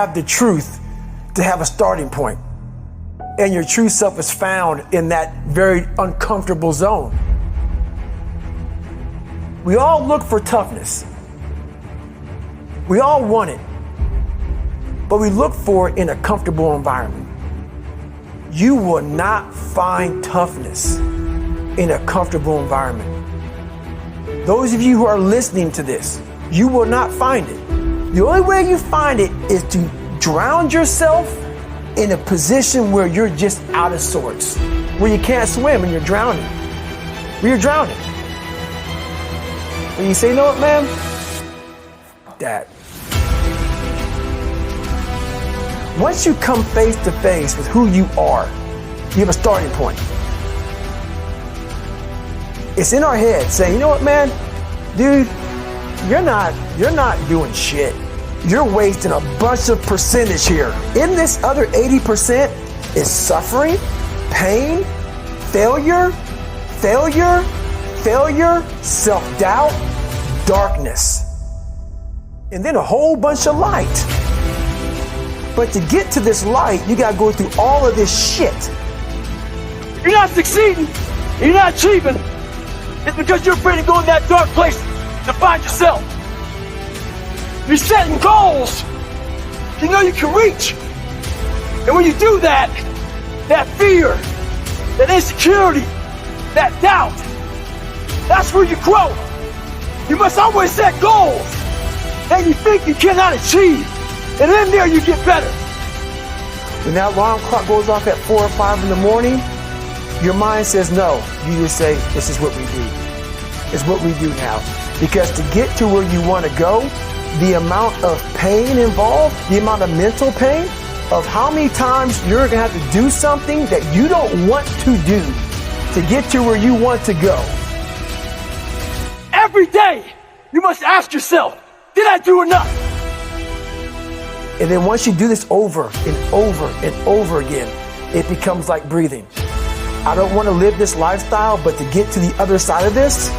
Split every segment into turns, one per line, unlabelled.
have the truth to have a starting point. And your true self is found in that very uncomfortable zone. We all look for toughness. We all want it, but we look for it in a comfortable environment. You will not find toughness in a comfortable environment. Those of you who are listening to this, you will not find it. The only way you find it is to drown yourself in a position where you're just out of sorts, where you can't swim and you're drowning. Where you're drowning. When you say, you know what, man? That. Once you come face to face with who you are, you have a starting point. It's in our head saying, you know what, man? Dude, you're not doing shit. You're wasting a bunch of percentage here. In this other 80% is suffering, pain, failure, self-doubt, darkness, and then a whole bunch of light. But to get to this light, you gotta go through all of this shit.
You're not succeeding, you're not achieving. It's because you're afraid to go in that dark place to find yourself. You're setting goals you know you can reach. And when you do that, that fear, that insecurity, that doubt, that's where you grow. You must always set goals that you think you cannot achieve. And in there you get better.
When that alarm clock goes off at 4 or 5 in the morning, your mind says no. You just say, this is what we do. It's what we do now. Because to get to where you want to go, the amount of pain involved, the amount of mental pain, of how many times you're going to have to do something that you don't want to do to get to where you want to go.
Every day, you must ask yourself, did I do enough?
And then once you do this over and over and over again, it becomes like breathing. I don't want to live this lifestyle, but to get to the other side of this,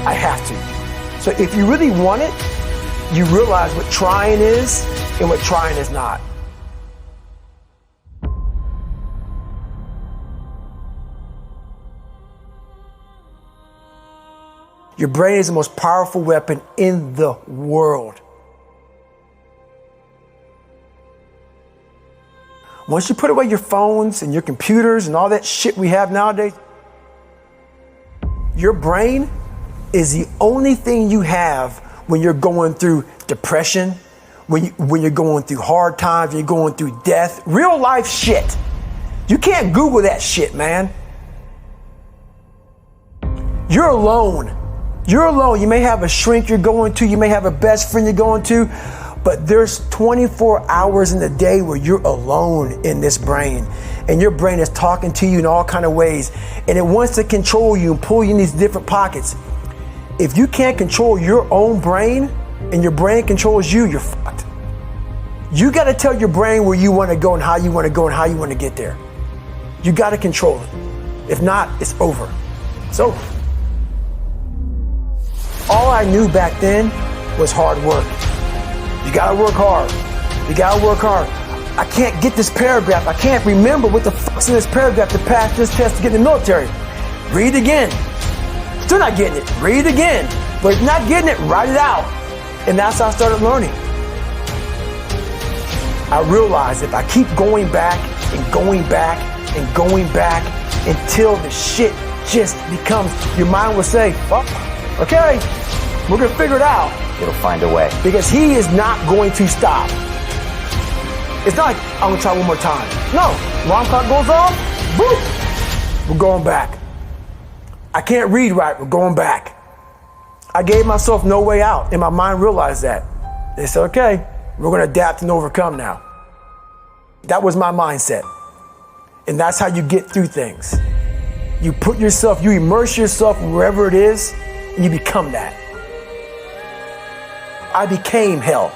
I have to. So if you really want it, you realize what trying is and what trying is not. Your brain is the most powerful weapon in the world. Once you put away your phones and your computers and all that shit we have nowadays, your brain is the only thing you have when you're going through depression, when you're going through hard times, when you're going through death, real life shit. You can't Google that shit, man. You're alone. You're alone. You may have a shrink you're going to, you may have a best friend you're going to, but there's 24 hours in the day where you're alone in this brain, and your brain is talking to you in all kinds of ways, and it wants to control you and pull you in these different pockets. If you can't control your own brain and your brain controls you, you're fucked. You got to tell your brain where you want to go and how you want to go and how you want to get there. You got to control it. If not, it's over. It's over. All I knew back then was hard work. You gotta work hard. You gotta work hard. I can't get this paragraph. I can't remember what the fuck's in this paragraph to pass this test to get in the military. Read again. Still not getting it. Read again. But if you're not getting it, write it out. And that's how I started learning. I realized if I keep going back and going back and going back until the shit just becomes, your mind will say, well, okay, we're gonna figure it out.
It'll find a way.
Because he is not going to stop. It's not like, I'm gonna try one more time. No, alarm clock goes off, boop, we're going back. I can't read right, we're going back. I gave myself no way out, and my mind realized that. They said, okay, we're gonna adapt and overcome now. That was my mindset. And that's how you get through things. You put yourself, you immerse yourself wherever it is, and you become that. I became hell.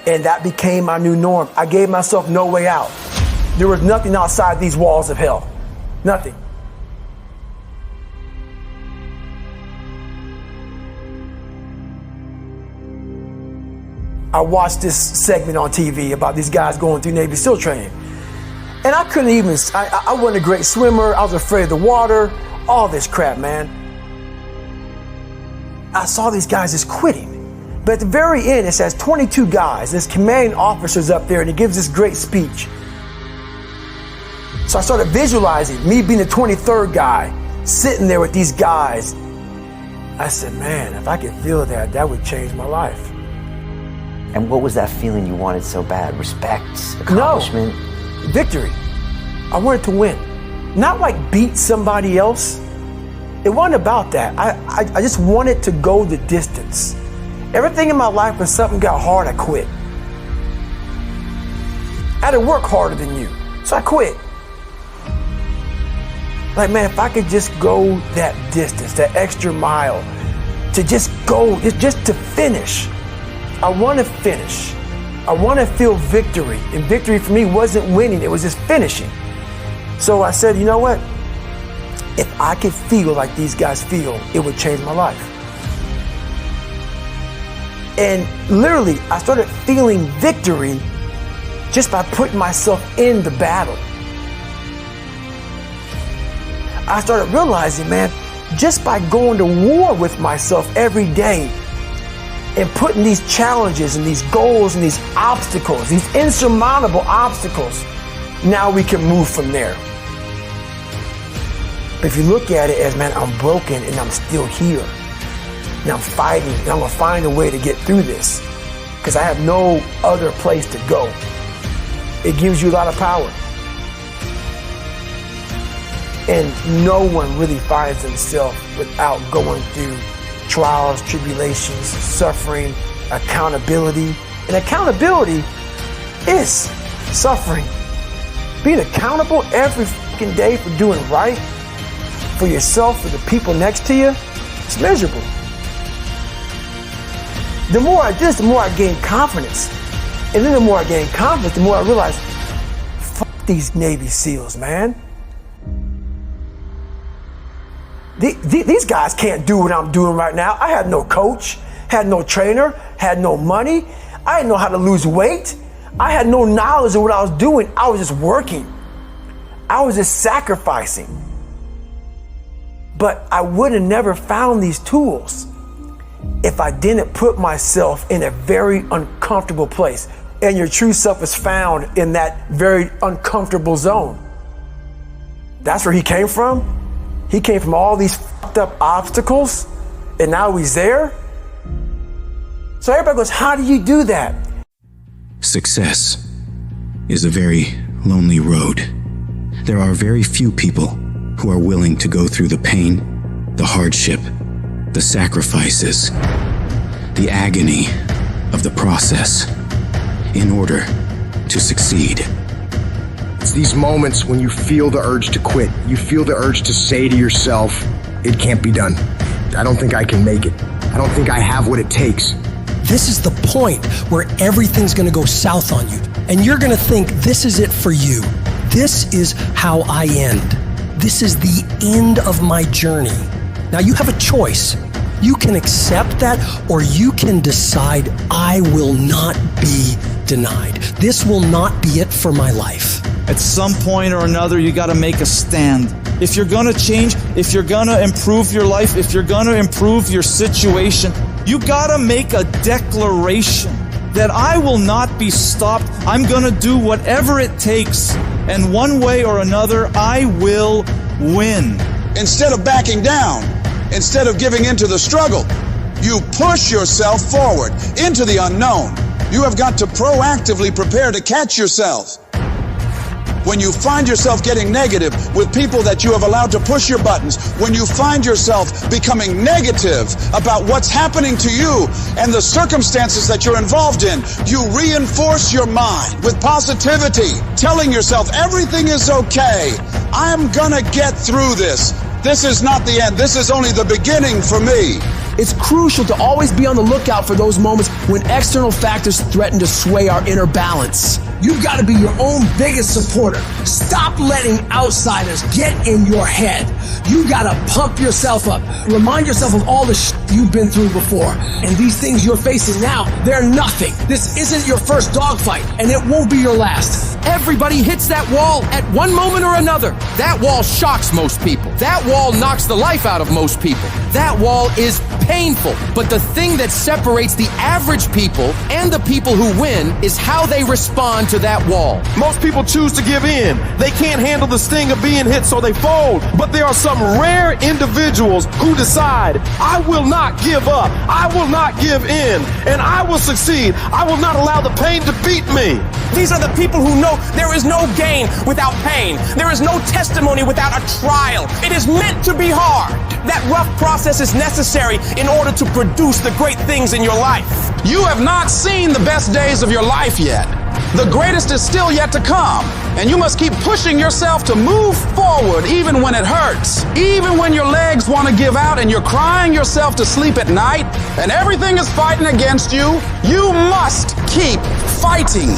And that became my new norm. I gave myself no way out. There was nothing outside these walls of hell. Nothing. I watched this segment on TV about these guys going through Navy SEAL training. And I couldn't even, I wasn't a great swimmer. I was afraid of the water, all this crap, man. I saw these guys just quitting. But at the very end, it says 22 guys. This commanding officer's up there and he gives this great speech. So I started visualizing me being the 23rd guy, sitting there with these guys. I said, man, if I could feel that, that would change my life.
And what was that feeling you wanted so bad? Respect? Accomplishment?
No, victory. I wanted to win. Not like beat somebody else. It wasn't about that. I just wanted to go the distance. Everything in my life, when something got hard, I quit. I had to work harder than you, so I quit. Like, man, if I could just go that distance, that extra mile, to just go, just to finish. I want to finish. I want to feel victory. And victory for me wasn't winning, it was just finishing. So I said, you know what? If I could feel like these guys feel, it would change my life. And literally, I started feeling victory just by putting myself in the battle. I started realizing, man, just by going to war with myself every day and putting these challenges and these goals and these obstacles, these insurmountable obstacles, now we can move from there. But if you look at it as, man, I'm broken and I'm still here. And I'm fighting and I'm gonna find a way to get through this because I have no other place to go. It gives you a lot of power. And no one really finds themselves without going through trials, tribulations, suffering, accountability. And accountability is suffering. Being accountable every fucking day for doing right for yourself, for the people next to you, it's miserable. The more I do this, the more I gain confidence. And then the more I gain confidence, the more I realize, fuck these Navy SEALs, man. These guys can't do what I'm doing right now. I had no coach, had no trainer, had no money. I didn't know how to lose weight. I had no knowledge of what I was doing. I was just working. I was just sacrificing. But I would have never found these tools if I didn't put myself in a very uncomfortable place. And your true self is found in that very uncomfortable zone. That's where he came from. He came from all these fucked up obstacles, and now he's there. So everybody goes, how do you do that?
Success is a very lonely road. There are very few people who are willing to go through the pain, the hardship, the sacrifices, the agony of the process in order to succeed.
It's these moments when you feel the urge to quit. You feel the urge to say to yourself, it can't be done. I don't think I can make it. I don't think I have what it takes.
This is the point where everything's going to go south on you. And you're going to think this is it for you. This is how I end. This is the end of my journey. Now you have a choice. You can accept that, or you can decide, I will not be denied. This will not be it for my life.
At some point or another, you got to make a stand. If you're going to change, if you're going to improve your life, if you're going to improve your situation, you got to make a declaration that I will not be stopped. I'm going to do whatever it takes. And one way or another, I will win.
Instead of backing down, instead of giving into the struggle, you push yourself forward into the unknown. You have got to proactively prepare to catch yourself. When you find yourself getting negative with people that you have allowed to push your buttons, when you find yourself becoming negative about what's happening to you and the circumstances that you're involved in, you reinforce your mind with positivity, telling yourself everything is okay. I'm gonna get through this. This is not the end. This is only the beginning for me.
It's crucial to always be on the lookout for those moments when external factors threaten to sway our inner balance. You've got to be your own biggest supporter. Stop letting outsiders get in your head. You got to pump yourself up. Remind yourself of all the you've been through before. And these things you're facing now, they're nothing. This isn't your first dogfight, and it won't be your last.
Everybody hits that wall at one moment or another. That wall shocks most people. That wall knocks the life out of most people. That wall is painful. But the thing that separates the average people and the people who win is how they respond to that wall.
Most people choose to give in. They can't handle the sting of being hit, so they fold. But there are some rare individuals who decide, I will not give up. I will not give in. And I will succeed. I will not allow the pain to beat me.
These are the people who know there is no gain without pain. There is no testimony without a trial. It is meant to be hard. That rough process is necessary in order to produce the great things in your life.
You have not seen the best days of your life yet. The greatest is still yet to come. And you must keep pushing yourself to move forward even when it hurts. Even when your legs want to give out and you're crying yourself to sleep at night and everything is fighting against you, you must keep fighting.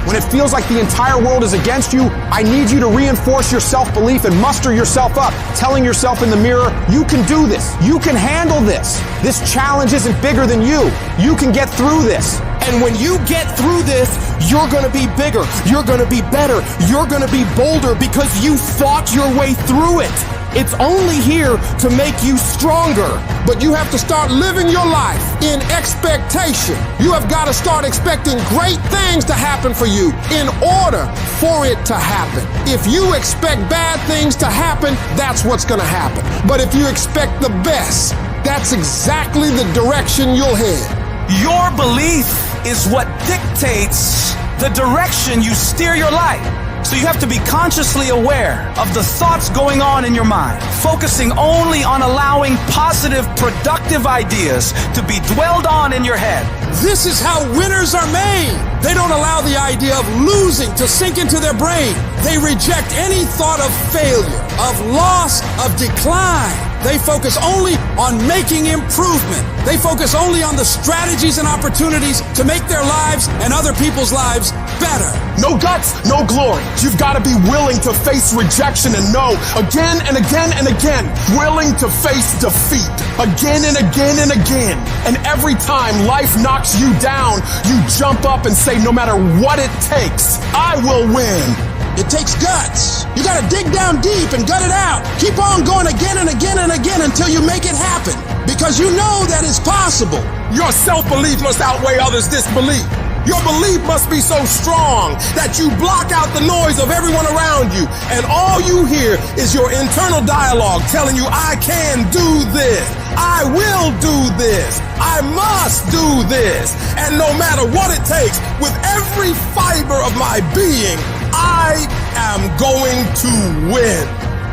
When it feels like the entire world is against you, I need you to reinforce your self-belief and muster yourself up, telling yourself in the mirror, you can do this. You can handle this. This challenge isn't bigger than you. You can get through this.
And when you get through this, you're going to be bigger. You're going to be better. You're going to be bolder because you fought your way through it. It's only here to make you stronger.
But you have to start living your life in expectation. You have got to start expecting great things to happen for you in order for it to happen. If you expect bad things to happen, that's what's going to happen. But if you expect the best, that's exactly the direction you'll head.
Your belief is what dictates the direction you steer your life. So you have to be consciously aware of the thoughts going on in your mind, focusing only on allowing positive, productive ideas to be dwelled on in your head.
This is how winners are made. They don't allow the idea of losing to sink into their brain. They reject any thought of failure, of loss, of decline. They focus only on making improvement. They focus only on the strategies and opportunities to make their lives and other people's lives better.
No guts, no glory. You've got to be willing to face rejection and no again and again and again. Willing to face defeat again and again and again. And every time life knocks you down, you jump up and say, no matter what it takes, I will win.
It takes guts. You gotta dig down deep and gut it out. Keep on going again and again and again until you make it happen. Because you know that it's possible.
Your self-belief must outweigh others' disbelief. Your belief must be so strong that you block out the noise of everyone around you. And all you hear is your internal dialogue telling you, I can do this. I will do this. I must do this. And no matter what it takes, with every fiber of my being, I am going to win.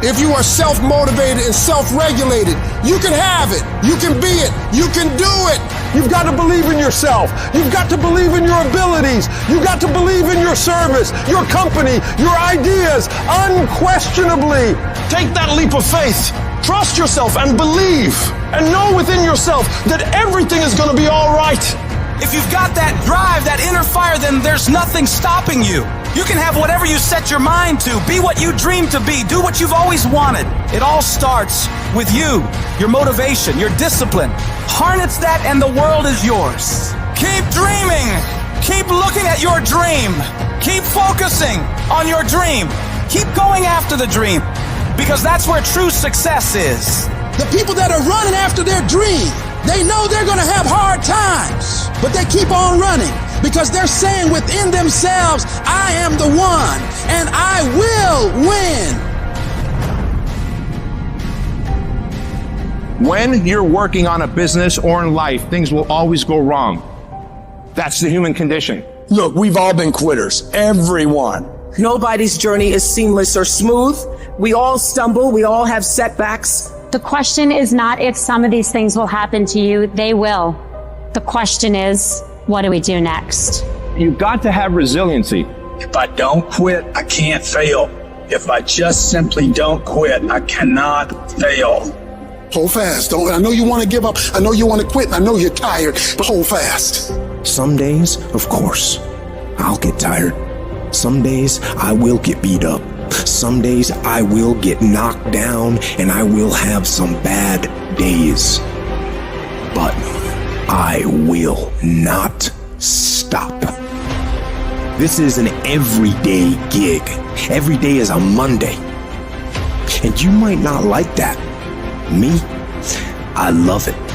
If you are self-motivated and self-regulated, you can have it. You can be it. You can do it.
You've got to believe in yourself. You've got to believe in your abilities. You've got to believe in your service, your company, your ideas, unquestionably. Take that leap of faith. Trust yourself and believe. And know within yourself that everything is going to be all right.
If you've got that drive, that inner fire, then there's nothing stopping you. You can have whatever you set your mind to. Be what you dream to be. Do what you've always wanted. It all starts with you, your motivation, your discipline. Harness that and the world is yours. Keep dreaming. Keep looking at your dream. Keep focusing on your dream. Keep going after the dream, because that's where true success is.
The people that are running after their dream, they know they're going to have hard times, but they keep on running because they're saying within themselves, I am the one and I will win.
When you're working on a business or in life, things will always go wrong. That's the human condition.
Look, we've all been quitters. Everyone.
Nobody's journey is seamless or smooth. We all stumble. We all have setbacks.
The question is not if some of these things will happen to you, they will. The question is, what do we do next?
You've got to have resiliency.
If I don't quit, I can't fail. If I just simply don't quit, I cannot fail.
Hold fast. I know you want to give up. I know you want to quit. I know you're tired, but hold fast.
Some days, of course, I'll get tired. Some days I will get beat up. Some days I will get knocked down and I will have some bad days. But I will not stop. This is an everyday gig. Every day is a Monday. And you might not like that. Me, I love it.